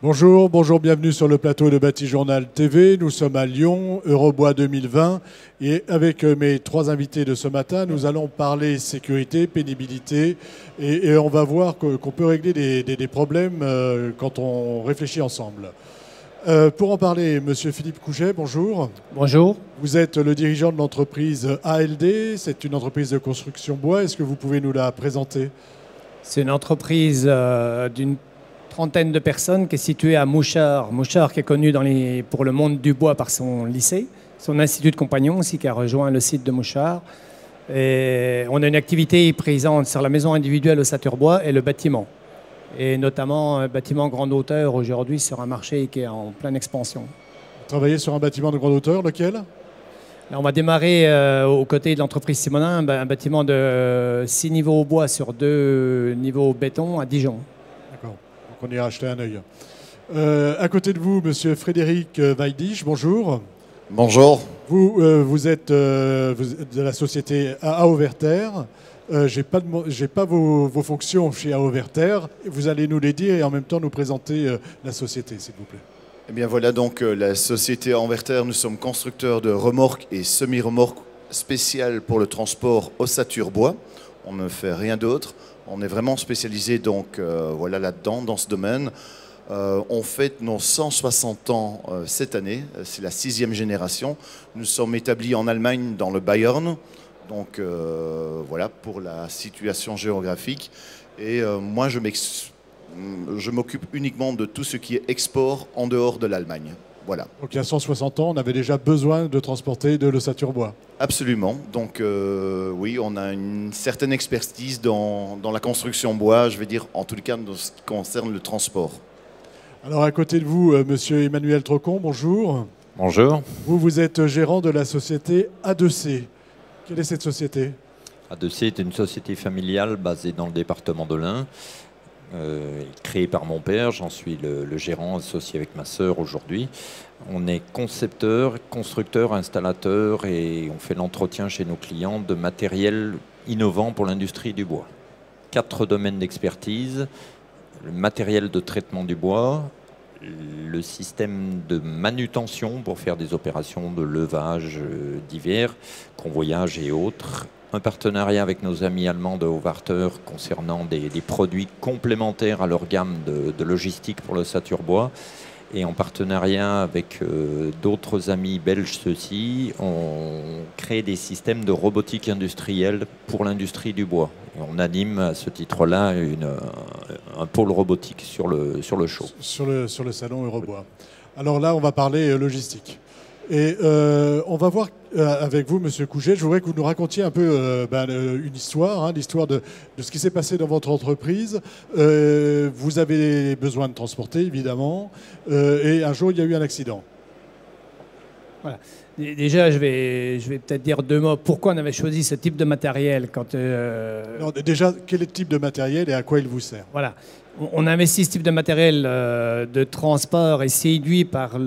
Bonjour, bonjour, bienvenue sur le plateau de Batijournal TV. Nous sommes à Lyon, Eurobois 2020. Et avec mes trois invités de ce matin, nous allons parler sécurité, pénibilité. Et on va voir qu'on peut régler des problèmes quand on réfléchit ensemble. Pour en parler, Monsieur Philippe Couget, bonjour. Bonjour. Vous êtes le dirigeant de l'entreprise ALD. C'est une entreprise de construction bois. Est-ce que vous pouvez nous la présenter? C'est une entreprise d'une trentaine de personnes qui est située à Mouchard. Mouchard qui est connu pour le monde du bois par son lycée, son institut de compagnons aussi qui a rejoint le site de Mouchard. Et on a une activité présente sur la maison individuelle au Saturbois et le bâtiment. Et notamment un bâtiment grande hauteur aujourd'hui sur un marché qui est en pleine expansion. Vous travaillez sur un bâtiment de grande hauteur, lequel? Là, on va démarrer aux côtés de l'entreprise Simonin un bâtiment de 6 niveaux au bois sur 2 niveaux au béton à Dijon. D'accord, donc on ira acheter un œil. À côté de vous, Monsieur Frédéric Weidich, bonjour. Bonjour. Vous êtes de la société AO Werther. J'ai pas vos fonctions chez AO Werther. Vous allez nous les dire et en même temps nous présenter la société, s'il vous plaît. Eh bien voilà donc la société AO Werther. Nous sommes constructeurs de remorques et semi-remorques spéciales pour le transport ossature bois. On ne fait rien d'autre. On est vraiment spécialisé donc voilà là-dedans, dans ce domaine. On fête nos 160 ans cette année. C'est la 6e génération. Nous sommes établis en Allemagne dans le Bayern. Donc voilà pour la situation géographique. Et moi je m'occupe uniquement de tout ce qui est export en dehors de l'Allemagne. Voilà. Donc il y a 160 ans, on avait déjà besoin de transporter de l'ossature bois. Absolument. Donc oui, on a une certaine expertise dans la construction bois, je vais dire en tout cas dans ce qui concerne le transport. Alors à côté de vous, Monsieur Emmanuel Trocon, bonjour. Bonjour. Vous êtes gérant de la société A2C. Quelle est cette société? A2C est une société familiale basée dans le département de l'Ain, créée par mon père. J'en suis le gérant associé avec ma sœur aujourd'hui. On est concepteur, constructeur, installateur et on fait l'entretien chez nos clients de matériel innovant pour l'industrie du bois. 4 domaines d'expertise: le matériel de traitement du bois, le système de manutention pour faire des opérations de levage divers, convoyage et autres. Un partenariat avec nos amis allemands de AO Werther concernant des produits complémentaires à leur gamme de logistique pour l'ossature bois. Et en partenariat avec d'autres amis belges, ceux-ci, on crée des systèmes de robotique industrielle pour l'industrie du bois. Et on anime à ce titre-là un pôle robotique sur le show. Sur le salon Eurobois. Alors là, on va parler logistique. Et on va voir avec vous, Monsieur Couget, je voudrais que vous nous racontiez un peu une histoire, l'histoire de ce qui s'est passé dans votre entreprise. Vous avez besoin de transporter, évidemment, et un jour, il y a eu un accident. Voilà. Déjà, je vais peut-être dire 2 mots. Pourquoi on avait choisi ce type de matériel Non, déjà, quel est le type de matériel et à quoi il vous sert? Voilà. On investit ce type de matériel de transport et séduit par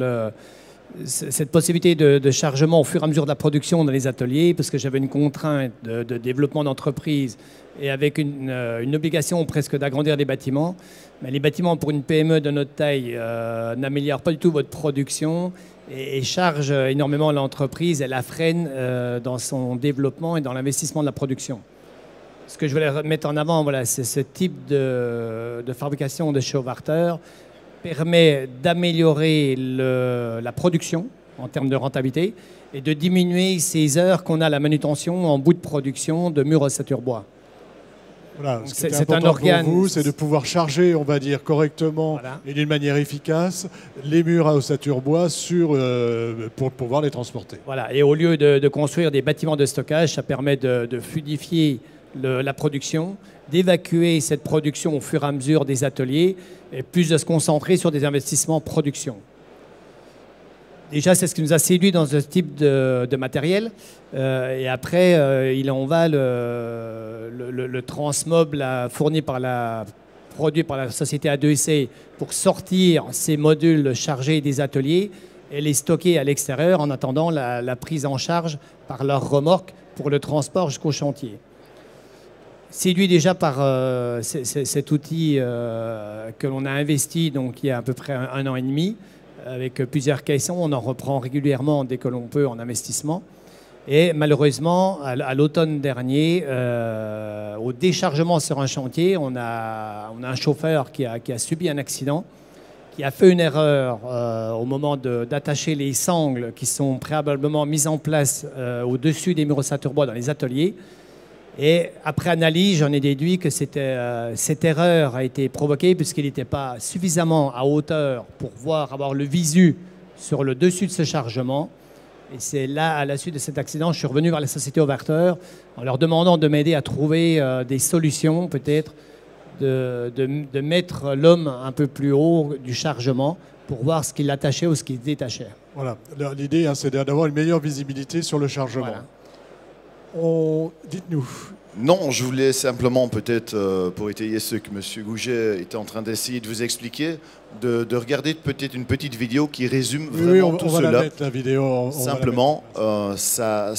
cette possibilité de chargement au fur et à mesure de la production dans les ateliers, parce que j'avais une contrainte de développement d'entreprise et avec une obligation presque d'agrandir les bâtiments. Mais les bâtiments pour une PME de notre taille n'améliorent pas du tout votre production et chargent énormément l'entreprise et la freine dans son développement et dans l'investissement de la production. Ce que je voulais mettre en avant, voilà, c'est ce type de fabrication de chez AO Werther permet d'améliorer la production en termes de rentabilité et de diminuer ces heures qu'on a à la manutention en bout de production de murs ossature bois. Voilà, ce qui est important pour vous, c'est de pouvoir charger, on va dire, correctement voilà, et d'une manière efficace les murs à ossature bois pour pouvoir les transporter. Voilà, et au lieu de construire des bâtiments de stockage, ça permet de fluidifier la production, d'évacuer cette production au fur et à mesure des ateliers et plus de se concentrer sur des investissements production. Déjà, c'est ce qui nous a séduit dans ce type de matériel. Et après, il en va le transmob produit par la société A2C pour sortir ces modules chargés des ateliers et les stocker à l'extérieur en attendant la prise en charge par leur remorque pour le transport jusqu'au chantier. Séduit déjà par cet outil que l'on a investi donc, il y a à peu près un an et demi, avec plusieurs caissons. On en reprend régulièrement dès que l'on peut en investissement. Et malheureusement, à l'automne dernier, au déchargement sur un chantier, on a un chauffeur qui a subi un accident, qui a fait une erreur au moment d'attacher les sangles qui sont préalablement mises en place au-dessus des murs ossature bois dans les ateliers. Et après analyse, j'en ai déduit que cette erreur a été provoquée puisqu'il n'était pas suffisamment à hauteur pour avoir le visu sur le dessus de ce chargement. Et c'est là, à la suite de cet accident, je suis revenu vers la société Overter en leur demandant de m'aider à trouver des solutions, peut-être, de mettre l'homme un peu plus haut du chargement pour voir ce qui l'attachait ou ce qui détachait. Voilà, l'idée, hein, c'est d'avoir une meilleure visibilité sur le chargement. Voilà. Dites-nous. Non, je voulais simplement, peut-être, pour étayer ce que M. Gouget était en train d'essayer de vous expliquer, de regarder peut-être une petite vidéo qui résume vraiment tout cela. On va la mettre, la vidéo. Simplement, ça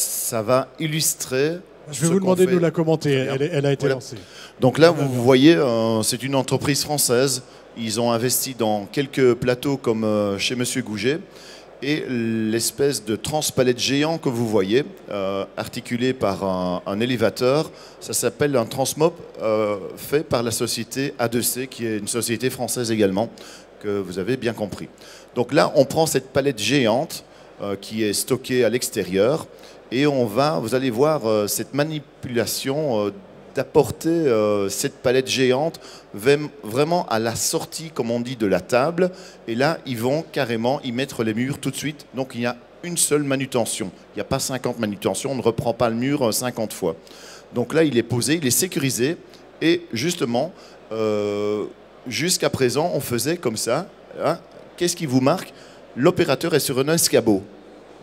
va illustrer... Je vais vous demander de nous la commenter. Elle a été lancée. Donc là, vous voyez, c'est une entreprise française. Ils ont investi dans quelques plateaux comme chez M. Gouget. Et l'espèce de transpalette géant que vous voyez, articulé par un élévateur, ça s'appelle un transmop fait par la société A2C, qui est une société française également, que vous avez bien compris. Donc là, on prend cette palette géante qui est stockée à l'extérieur et vous allez voir cette manipulation d'apporter cette palette géante vraiment à la sortie, comme on dit, de la table. Et là, ils vont carrément y mettre les murs tout de suite. Donc, il y a une seule manutention. Il n'y a pas 50 manutentions. On ne reprend pas le mur 50 fois. Donc là, il est posé, il est sécurisé. Et justement, jusqu'à présent, on faisait comme ça. Hein. Qu'est-ce qui vous marque? L'opérateur est sur un escabeau.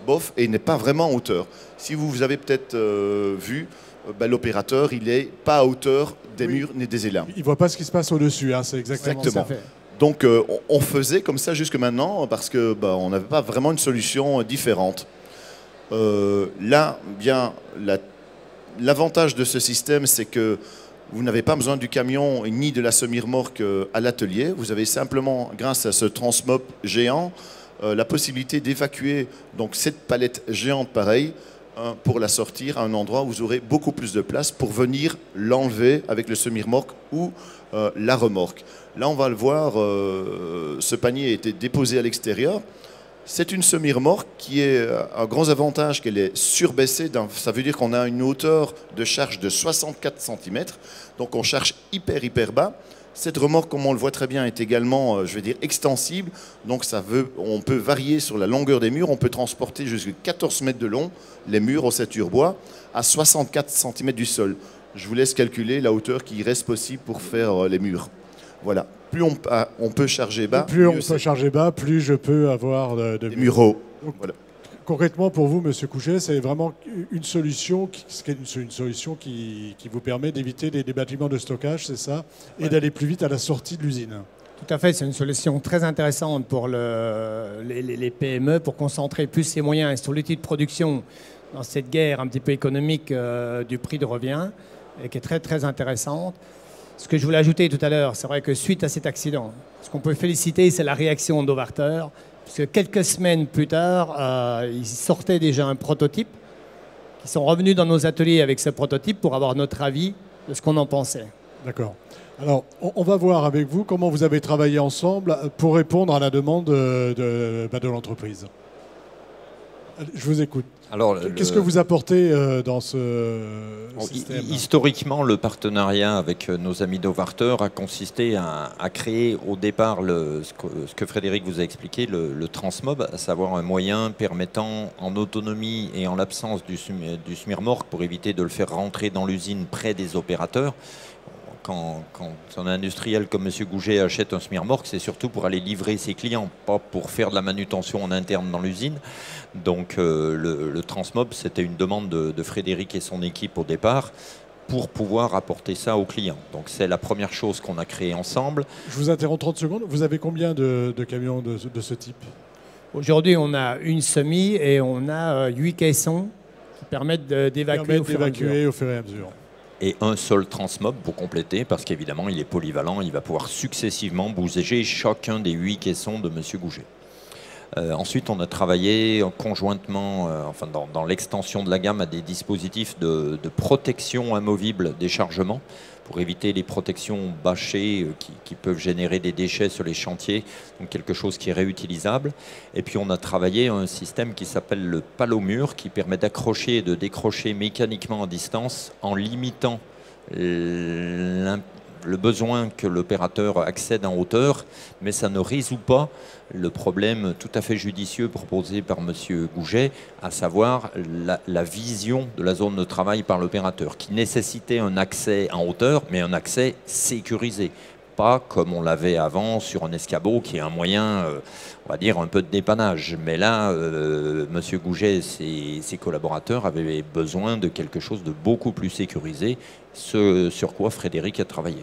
Bof, et il n'est pas vraiment en hauteur. Si vous avez peut-être vu... l'opérateur, il n'est pas à hauteur des murs ni des élans. Il ne voit pas ce qui se passe au-dessus, hein, c'est exactement ça. Donc on faisait comme ça jusque maintenant parce que on n'avait pas vraiment une solution différente. Là, bien, l'avantage de ce système, c'est que vous n'avez pas besoin du camion ni de la semi-remorque à l'atelier. Vous avez simplement, grâce à ce transmop géant, la possibilité d'évacuer donc cette palette géante pareille pour la sortir à un endroit où vous aurez beaucoup plus de place pour venir l'enlever avec le semi-remorque ou la remorque. Là, on va le voir, ce panier a été déposé à l'extérieur. C'est une semi-remorque qui est un grand avantage qu'elle est surbaissée. Ça veut dire qu'on a une hauteur de charge de 64 cm. Donc on charge hyper bas. Cette remorque, comme on le voit très bien, est également, je vais dire, extensible. Donc on peut varier sur la longueur des murs. On peut transporter jusqu'à 14 mètres de long les murs ossature bois à 64 cm du sol. Je vous laisse calculer la hauteur qui reste possible pour faire les murs. Voilà. Plus on peut charger bas, plus on peut charger bas, plus je peux avoir de murs hauts. Voilà. Concrètement, pour vous, M. Couchet, c'est vraiment une solution qui vous permet d'éviter des bâtiments de stockage, c'est ça, et d'aller plus vite à la sortie de l'usine. Tout à fait, c'est une solution très intéressante pour les PME, pour concentrer plus ses moyens sur l'outil de production dans cette guerre un petit peu économique du prix de revient, et qui est très intéressante. Ce que je voulais ajouter tout à l'heure, c'est vrai que suite à cet accident, ce qu'on peut féliciter, c'est la réaction d'Overter, puisque quelques semaines plus tard, ils sortaient déjà un prototype, qui sont revenus dans nos ateliers avec ce prototype pour avoir notre avis de ce qu'on en pensait. D'accord. Alors, on va voir avec vous comment vous avez travaillé ensemble pour répondre à la demande de l'entreprise. Je vous écoute. Qu'est-ce que vous apportez dans ce système? Historiquement, le partenariat avec nos amis d'Overter a consisté à créer au départ ce que Frédéric vous a expliqué, le Transmob, à savoir un moyen permettant en autonomie et en l'absence du semi-remorque pour éviter de le faire rentrer dans l'usine près des opérateurs. Quand un industriel comme M. Gouget achète un semi-remorque, c'est surtout pour aller livrer ses clients, pas pour faire de la manutention en interne dans l'usine. Donc le Transmob, c'était une demande de Frédéric et son équipe au départ pour pouvoir apporter ça aux clients. Donc c'est la première chose qu'on a créée ensemble. Je vous interromps 30 secondes. Vous avez combien de camions de ce type? Aujourd'hui, on a une semi et on a 8 caissons qui permettent d'évacuer au fur et à mesure. et un seul transmob pour compléter, parce qu'évidemment, il est polyvalent, il va pouvoir successivement bouger chacun des 8 caissons de M. Gouget. Ensuite, on a travaillé conjointement, enfin dans l'extension de la gamme, à des dispositifs de protection amovible des chargements pour éviter les protections bâchées qui peuvent générer des déchets sur les chantiers, donc quelque chose qui est réutilisable. Et puis on a travaillé un système qui s'appelle le palomur, qui permet d'accrocher et de décrocher mécaniquement à distance en limitant le besoin que l'opérateur accède en hauteur, mais ça ne résout pas le problème tout à fait judicieux proposé par M. Gouget, à savoir la vision de la zone de travail par l'opérateur, qui nécessitait un accès en hauteur, mais un accès sécurisé. Pas comme on l'avait avant sur un escabeau, qui est un moyen, on va dire, un peu de dépannage. Mais là, M. Gouget et ses collaborateurs avaient besoin de quelque chose de beaucoup plus sécurisé, ce sur quoi Frédéric a travaillé.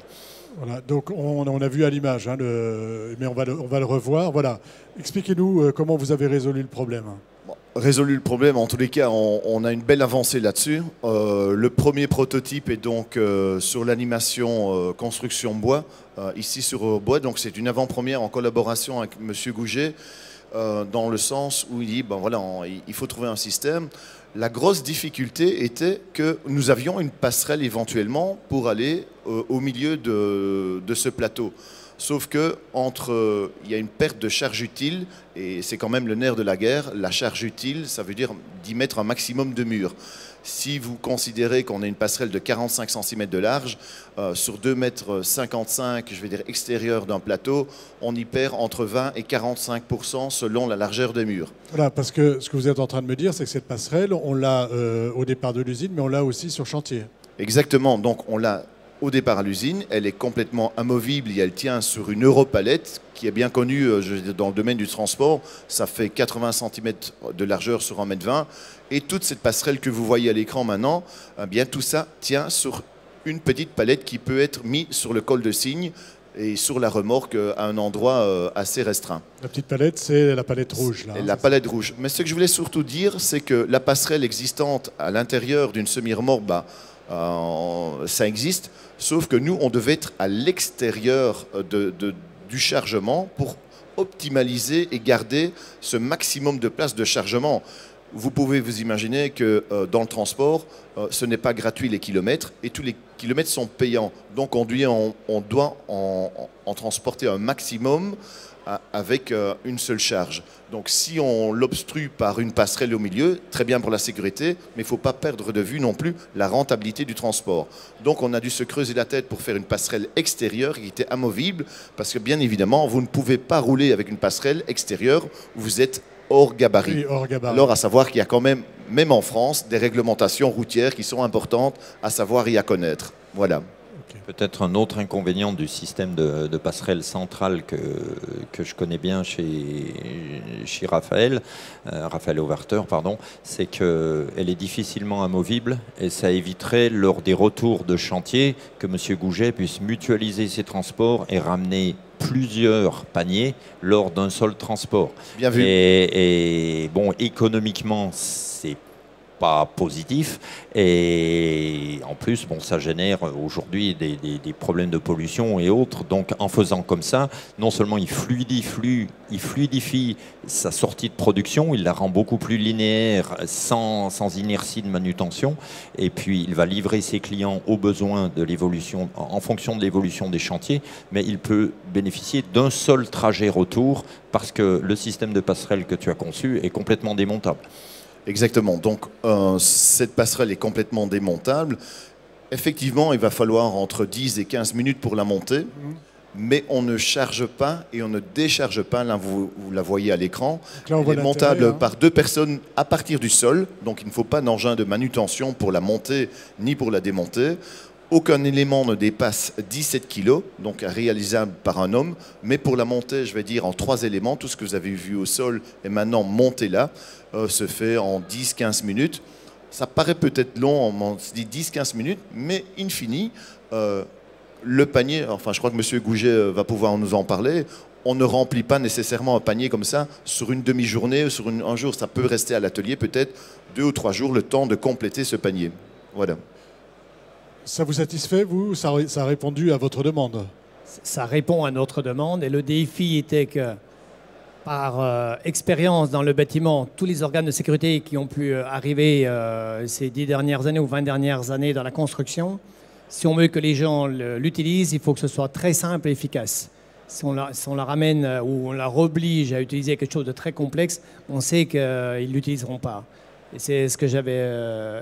Voilà, donc on a vu à l'image, hein, mais on va le revoir. Voilà. Expliquez-nous comment vous avez résolu le problème. Bon, résolu le problème, en tous les cas, on a une belle avancée là-dessus. Le premier prototype est donc sur l'animation construction bois, ici sur bois. Donc c'est une avant-première en collaboration avec M. Gouget, dans le sens où il dit, ben voilà, il faut trouver un système. La grosse difficulté était que nous avions une passerelle éventuellement pour aller au milieu de ce plateau. Sauf que il y a une perte de charge utile, et c'est quand même le nerf de la guerre. La charge utile, ça veut dire d'y mettre un maximum de murs. Si vous considérez qu'on a une passerelle de 45 cm de large, sur 2,55 m, je vais dire extérieur d'un plateau, on y perd entre 20 et 45 % selon la largeur des murs. Voilà, parce que ce que vous êtes en train de me dire, c'est que cette passerelle, on l'a au départ de l'usine, mais on l'a aussi sur chantier. Exactement, donc on l'a au départ à l'usine, elle est complètement amovible et elle tient sur une Europalette qui est bien connue dans le domaine du transport. Ça fait 80 cm de largeur sur 1,20 m. Et toute cette passerelle que vous voyez à l'écran maintenant, eh bien, tout ça tient sur une petite palette qui peut être mise sur le col de cygne et sur la remorque à un endroit assez restreint. La petite palette, c'est la palette rouge. Là, la palette rouge. Mais ce que je voulais surtout dire, c'est que la passerelle existante à l'intérieur d'une semi-remorque, ça existe, sauf que nous, on devait être à l'extérieur du chargement pour optimaliser et garder ce maximum de place de chargement. Vous pouvez vous imaginer que dans le transport, ce n'est pas gratuit les kilomètres, et tous les kilomètres sont payants. Donc on doit en transporter un maximum avec une seule charge. Donc si on l'obstrue par une passerelle au milieu, très bien pour la sécurité, mais il ne faut pas perdre de vue non plus la rentabilité du transport. Donc on a dû se creuser la tête pour faire une passerelle extérieure qui était amovible, parce que bien évidemment, vous ne pouvez pas rouler avec une passerelle extérieure où vous êtes hors gabarit. Oui, hors gabarit. Alors à savoir qu'il y a quand même en France, des réglementations routières qui sont importantes à savoir et à connaître. Voilà. Peut-être un autre inconvénient du système de passerelle centrale que je connais bien chez Raphaël Overter, pardon, c'est qu'elle est difficilement amovible, et ça éviterait lors des retours de chantier que M. Gouget puisse mutualiser ses transports et ramener plusieurs paniers lors d'un seul transport. Bien vu. Et bon, économiquement, c'est pas positif, et en plus bon, ça génère aujourd'hui des problèmes de pollution et autres. Donc en faisant comme ça, non seulement il fluidifie sa sortie de production, il la rend beaucoup plus linéaire, sans inertie de manutention, et puis il va livrer ses clients aux besoins de l'évolution, en fonction de l'évolution des chantiers, mais il peut bénéficier d'un seul trajet retour parce que le système de passerelle que tu as conçu est complètement démontable. Exactement. Donc, cette passerelle est complètement démontable. Effectivement, il va falloir entre 10 et 15 minutes pour la monter, mais on ne charge pas et on ne décharge pas. Là, vous la voyez à l'écran. Elle est montable par 2 personnes à partir du sol. Donc, il ne faut pas d'engin de manutention pour la monter ni pour la démonter. Aucun élément ne dépasse 17 kg, donc réalisable par un homme. Mais pour la monter, je vais dire en 3 éléments, tout ce que vous avez vu au sol est maintenant monté là, se fait en 10-15 minutes. Ça paraît peut-être long, on se dit 10-15 minutes, mais in fine, le panier, enfin je crois que M. Gouget va pouvoir nous en parler, on ne remplit pas nécessairement un panier comme ça sur une demi-journée, sur un jour. Ça peut rester à l'atelier peut-être 2 ou 3 jours, le temps de compléter ce panier. Voilà. Ça vous satisfait, vous? Ça a répondu à votre demande? Ça répond à notre demande et le défi était que par expérience dans le bâtiment, tous les organes de sécurité qui ont pu arriver ces 10 dernières années ou 20 dernières années dans la construction, si on veut que les gens l'utilisent, il faut que ce soit très simple et efficace. Si on la ramène ou on la oblige à utiliser quelque chose de très complexe, on sait qu'ils ne l'utiliseront pas. Et c'est ce que j'avais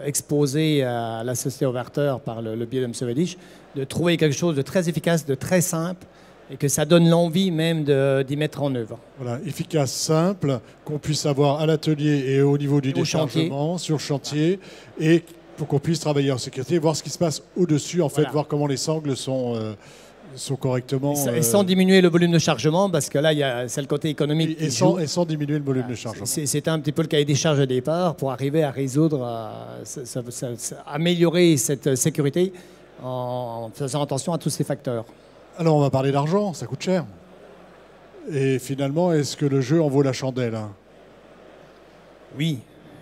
exposé à la société Overter par le biais de M. Vedich, de trouver quelque chose de très efficace, de très simple, et que ça donne l'envie même d'y mettre en œuvre. Voilà, efficace, simple, qu'on puisse avoir à l'atelier et au niveau du déchargement, sur chantier, et pour qu'on puisse travailler en sécurité, voir ce qui se passe au-dessus, en fait, voir comment les sangles sont correctement... Et sans diminuer le volume de chargement, parce que là, c'est le côté économique et sans diminuer le volume de chargement. C'est un petit peu le cahier des charges de départ pour arriver à résoudre, améliorer cette sécurité en faisant attention à tous ces facteurs. Alors, on va parler d'argent, ça coûte cher. Et finalement, est-ce que le jeu en vaut la chandelle? Oui.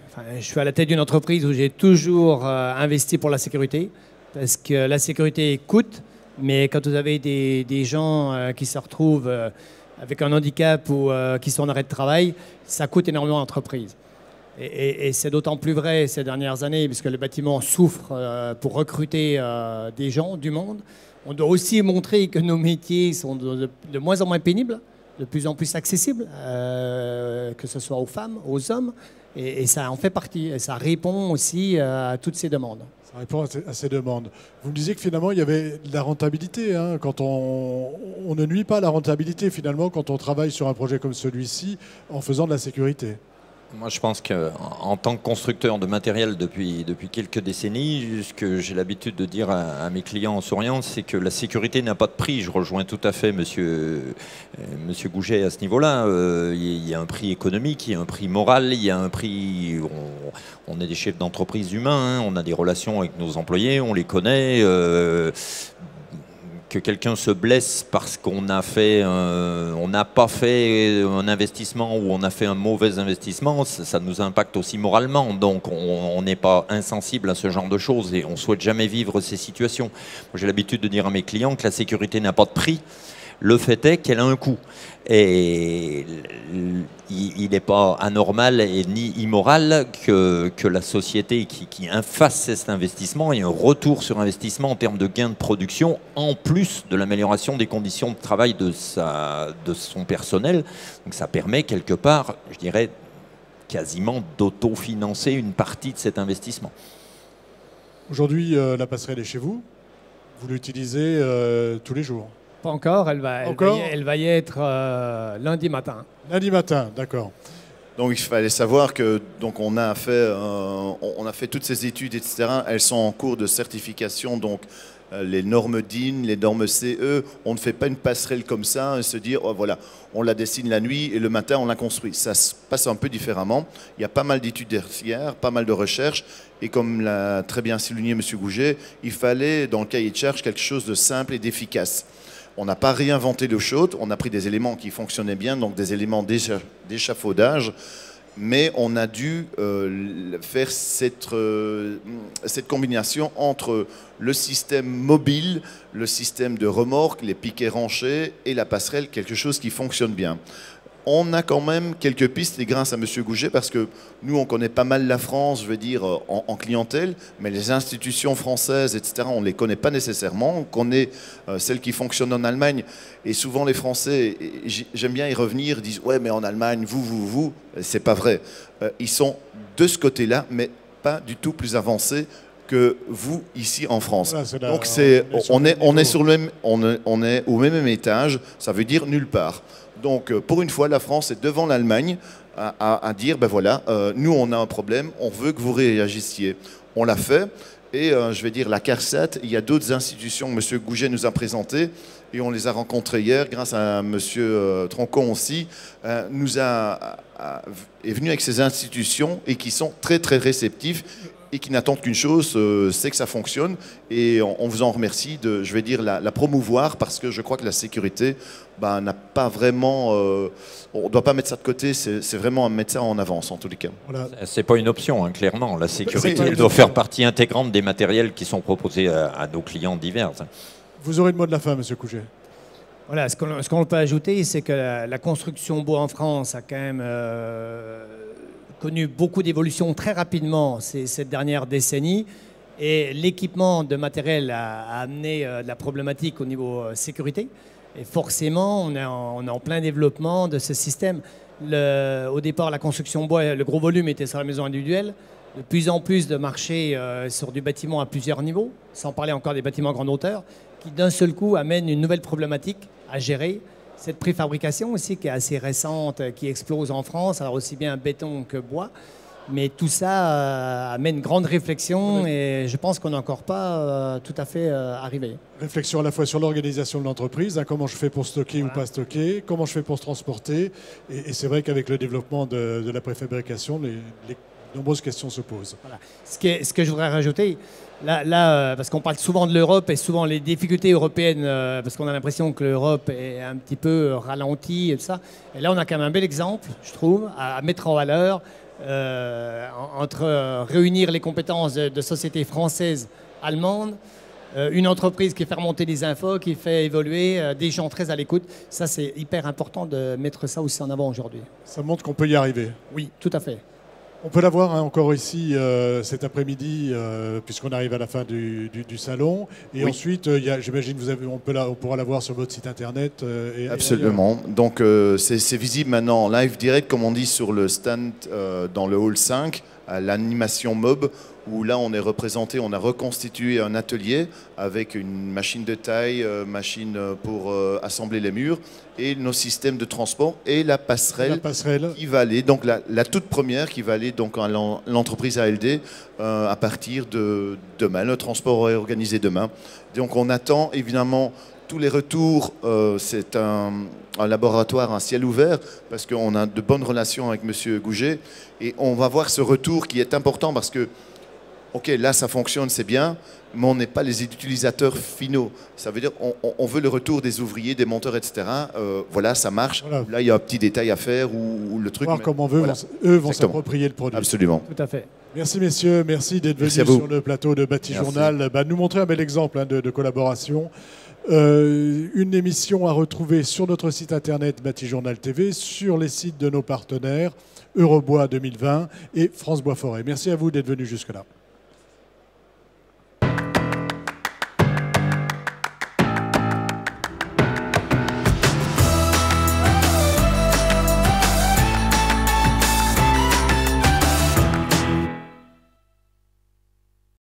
Enfin, je suis à la tête d'une entreprise où j'ai toujours investi pour la sécurité, parce que la sécurité coûte, mais quand vous avez des gens qui se retrouvent avec un handicap ou qui sont en arrêt de travail, ça coûte énormément à l'entreprise. Et c'est d'autant plus vrai ces dernières années, puisque le bâtiment souffre pour recruter des gens, du monde. On doit aussi montrer que nos métiers sont de moins en moins pénibles, de plus en plus accessibles, que ce soit aux femmes, aux hommes. Et ça en fait partie. Et ça répond aussi à toutes ces demandes. Ça répond à ces demandes. Vous me disiez que finalement, il y avait de la rentabilité. Hein, quand on ne nuit pas à la rentabilité, finalement, quand on travaille sur un projet comme celui-ci, en faisant de la sécurité. Moi, je pense qu'en tant que constructeur de matériel depuis quelques décennies, ce que j'ai l'habitude de dire à mes clients en souriant, c'est que la sécurité n'a pas de prix. Je rejoins tout à fait Monsieur Gouget à ce niveau-là. Il y a un prix économique, il y a un prix moral, il y a un prix... On est des chefs d'entreprise humains, hein, on a des relations avec nos employés, on les connaît... que quelqu'un se blesse parce qu'on n'a pas fait un investissement ou on a fait un mauvais investissement, ça nous impacte aussi moralement. Donc on n'est pas insensible à ce genre de choses et on ne souhaite jamais vivre ces situations. J'ai l'habitude de dire à mes clients que la sécurité n'a pas de prix. Le fait est qu'elle a un coût. Et il n'est pas anormal et ni immoral que la société qui fasse cet investissement ait un retour sur investissement en termes de gains de production, en plus de l'amélioration des conditions de travail de son personnel. Donc ça permet quelque part, je dirais, quasiment d'autofinancer une partie de cet investissement. Aujourd'hui, la passerelle est chez vous. Vous l'utilisez tous les jours. Pas encore, elle va y être lundi matin. Lundi matin, d'accord. Donc il fallait savoir que on a fait toutes ces études, etc. Elles sont en cours de certification, donc les normes DIN, les normes CE. On ne fait pas une passerelle comme ça et se dire oh, voilà, on la dessine la nuit et le matin on la construit. Ça se passe un peu différemment. Il y a pas mal d'études derrière, pas mal de recherches. Et comme l'a très bien souligné M. Gouget, il fallait dans le cahier de charge quelque chose de simple et d'efficace. On n'a pas réinventé l'eau chaude, on a pris des éléments qui fonctionnaient bien, donc des éléments d'échafaudage, mais on a dû faire cette combinaison entre le système mobile, le système de remorque, les piquets ranchés et la passerelle, quelque chose qui fonctionne bien. On a quand même quelques pistes, et grâce à M. Gouget, parce que nous, on connaît pas mal la France, je veux dire, en clientèle, mais les institutions françaises, etc., on ne les connaît pas nécessairement. On connaît celles qui fonctionnent en Allemagne, et souvent les Français, j'aime bien y revenir, ils disent « Ouais, mais en Allemagne, vous, c'est pas vrai. » Ils sont de ce côté-là, mais pas du tout plus avancés que vous ici en France. Voilà, donc on est au même étage, ça veut dire nulle part. Donc, pour une fois, la France est devant l'Allemagne à dire, ben voilà, nous, on a un problème, on veut que vous réagissiez. On l'a fait, et je vais dire, la CARSAT, il y a d'autres institutions que M. Gouget nous a présentées, et on les a rencontrées hier, grâce à M. Troncon aussi, est venu avec ces institutions, et qui sont très, très réceptifs. et qui n'attendent qu'une chose, c'est que ça fonctionne. Et on vous en remercie de, je vais dire, la promouvoir, parce que je crois que la sécurité n'a pas vraiment... on ne doit pas mettre ça de côté, c'est vraiment mettre ça en avance, en tous les cas. Voilà. C'est pas une option, hein, clairement. La sécurité, Oui, elle doit faire partie intégrante des matériels qui sont proposés à nos clients divers. Vous aurez le mot de la fin, Monsieur Couget. Voilà, ce qu'on peut ajouter, c'est que la construction bois en France a quand même connu beaucoup d'évolutions très rapidement cette dernière décennie. Et l'équipement de matériel a amené de la problématique au niveau sécurité. Et forcément, on est en plein développement de ce système. Au départ, la construction bois, le gros volume était sur la maison individuelle. De plus en plus de marchés sur du bâtiment à plusieurs niveaux, sans parler encore des bâtiments à grande hauteur, qui d'un seul coup amènent une nouvelle problématique à gérer. Cette préfabrication aussi qui est assez récente, qui explose en France, alors aussi bien béton que bois. Mais tout ça amène une grande réflexion et je pense qu'on n'est encore pas tout à fait arrivé. Réflexion à la fois sur l'organisation de l'entreprise, hein, comment je fais pour stocker ou pas stocker, comment je fais pour se transporter. Et c'est vrai qu'avec le développement de la préfabrication, les nombreuses questions se posent. Voilà. Ce que je voudrais rajouter, là parce qu'on parle souvent de l'Europe et souvent les difficultés européennes, parce qu'on a l'impression que l'Europe est un petit peu ralentie et tout ça. Et là, on a quand même un bel exemple, je trouve, à mettre en valeur entre réunir les compétences de sociétés françaises, allemandes, une entreprise qui fait remonter des infos, qui fait évoluer, des gens très à l'écoute. Ça, c'est hyper important de mettre ça aussi en avant aujourd'hui. Ça montre qu'on peut y arriver. Oui, tout à fait. On peut la voir encore ici cet après-midi, puisqu'on arrive à la fin du salon. Et Oui. ensuite, j'imagine on pourra la voir sur votre site internet. Absolument. Donc c'est visible maintenant en live direct, comme on dit, sur le stand dans le hall 5, à l'animation MOB, où là on est représenté, on a reconstitué un atelier avec une machine de taille, machine pour assembler les murs, et nos systèmes de transport et la passerelle qui va aller, donc la toute première qui va aller donc à l'entreprise ALD à partir de demain. Le transport est organisé demain. Donc on attend évidemment tous les retours. C'est un laboratoire, un ciel ouvert, parce qu'on a de bonnes relations avec M. Gouget, et on va voir ce retour qui est important parce que ok, là ça fonctionne, c'est bien, mais on n'est pas les utilisateurs finaux. Ça veut dire on veut le retour des ouvriers, des monteurs, etc. Voilà, ça marche. Voilà. Là, il y a un petit détail à faire ou le truc. Voir comment eux vont s'approprier le produit. Absolument. Tout à fait. Merci messieurs, merci d'être venus sur le plateau de Bâti-Journal. Nous montrer un bel exemple de collaboration. Une émission à retrouver sur notre site internet Bâti-Journal TV, sur les sites de nos partenaires Eurobois 2020 et France Bois Forêt. Merci à vous d'être venus jusque-là.